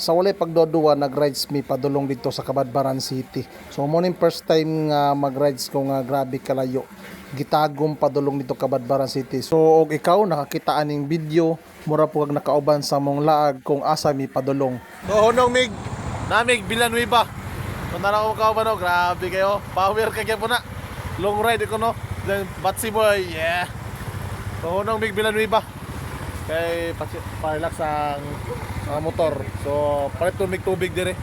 sa walay pagdodua nag-rides mi padulong dito sa Cabadbaran City. So mo ning first time nga mag-rides ko nga grabe kalayo. Gitagom padulong dito Cabadbaran City. So og ikaw nakakita aning video, mura po kag nakauban sa mong laag kung asa mi padulong. So hunong mig namig Villanueva. So nara ko ba no, grabe kayo. Power kay po na. Long ride ko no. Then Batsi boy, yeah. So hunong mig Villanueva. Kay pa-relax ang motor. So palit tumig tubig dire.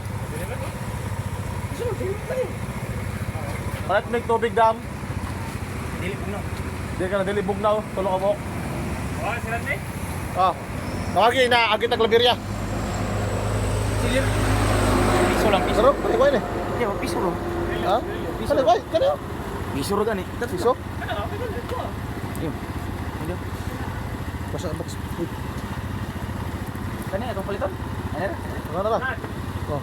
Palit mig tubig dam. Dili bugnaw. Di ka na dili bugnaw, tulo ka mo. Oh, sila ni? Ah. Tawagi na agit ang Claveria. Silir. Piso lang, piso. Pero pati ko ini. Iya, piso ro. Ha? Kani ko, kani. Piso ro gani. Piso? Iya. Hindi. Basta box. Kani atong paliton? Ano? Ano na? Oh.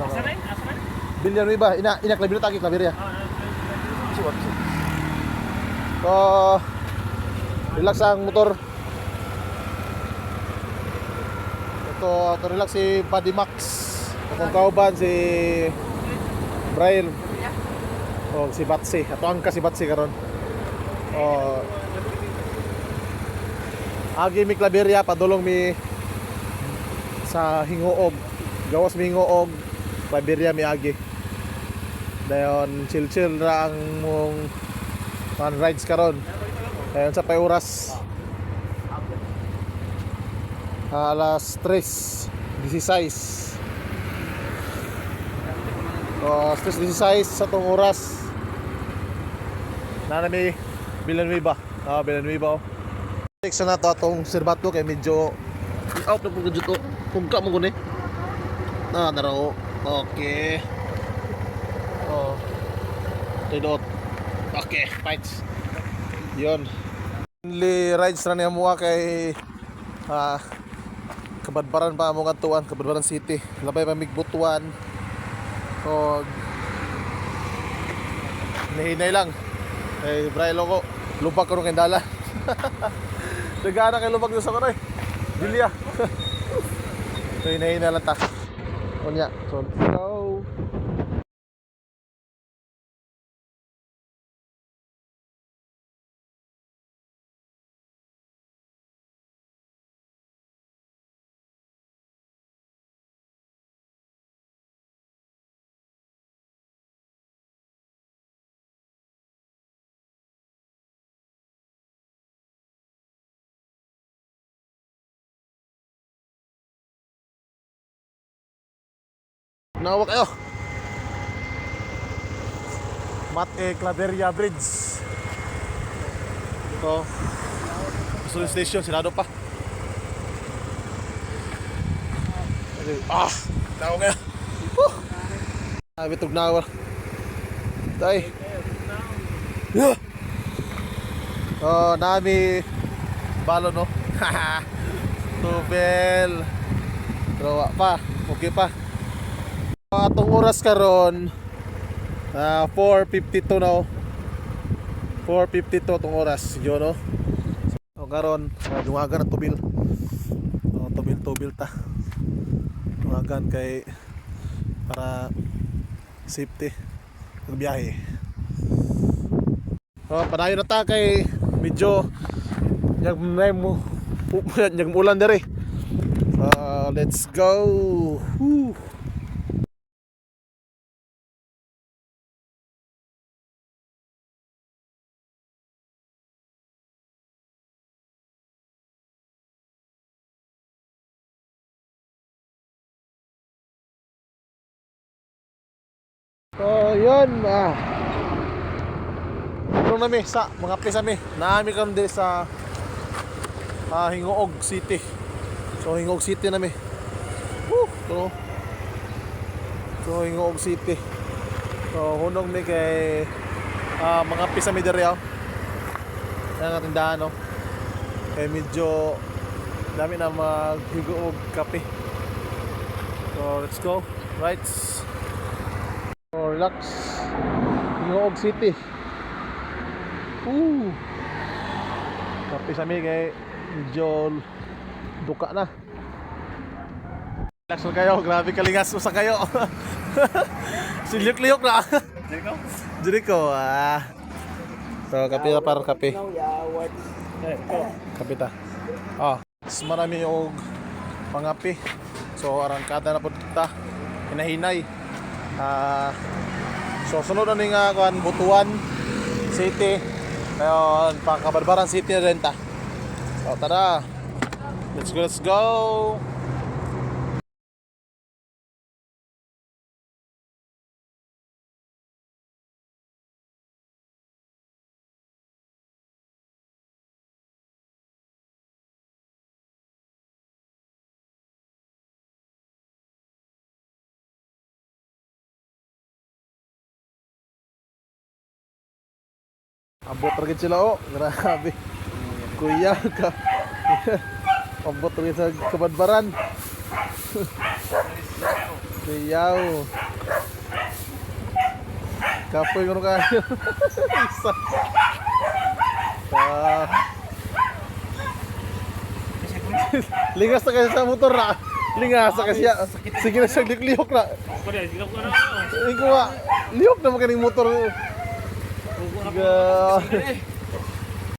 Asa na? Asa na? Villanueva, ina Claveria tagi Claveria. Piso, piso. So relax ang motor. Ito relax si Buddy Max. Kung kauban si Brian. O si Batsi. Ato ang si Batsi karon. O agi mi Claveria padulong mi sa Hingoog. Gawas mi Hingoog, Claveria mi agi. Dayon chill ra ang mong rides karon. Dayon sa pay oras. Alas 3:16. So, 3:16 sa tong oras. Na mi Villanueva. Villanueva. Next na to atong serbato kay medyo out na pud to. Kung ka mo guni. Narao. Okay. Oh. Tidot. Okay, fights. Yon. Only rides na niya mo kay Cabadbaran pa mo ngatuan, Cabadbaran City. Labay pa migbutuan. So nahinay lang. Kay Brailo ko, lubag ko kay dala. Nagana kay lubag sa kono. Bilya. So inahin na lang ta. Kunya. So let's go. Nawak kayo. Claveria Bridge. Ito. Susunod station, sinado pa. Nawak kayo. Bitog nawak. Tay. Nami balo no. Tubel. Rawa pa. Okay pa. Atong oras karon 4:52 now. 4:52 atong oras, yo no. So karon dungagan ang tubil. Tubil ta. Dungagan kay para safety ng biyahe. Padayon na ta kay medyo yung ulan dere. Let's go. Woo. So yun Ano nami sa mga place nami naami karon diri sa Hingoog City. So Hingoog City nami. So Hingoog City. So hunong mi kay mga pisa mi diri ang tindahan no. Kay medyo dami na maghigo og kape. So let's go. Right. So relax. Hingoog City. Kape sa mi kay medyo duka na. Relax lang kayo, grabe kalingas usa kayo. Silyok-liyok na. Jericho, So, kape na par kape. Kape ta. Mas marami yung pangapi. So, arangkada na po kita. Hinahinay. So, sunod na nga kuan Butuan City. Ngayon, Kabadbaran City na rin ta. So, tara. Let's go, let's go. Abot rin sila grabe. Kuya ka. Abot rin sa Kabadbaran. Kuyaw. Kapoy ko kayo. Isa. Lingas na kasi sa motor na. Lingas na kasi. Sige na siya liyok na. Ikaw liyok na magaling motor.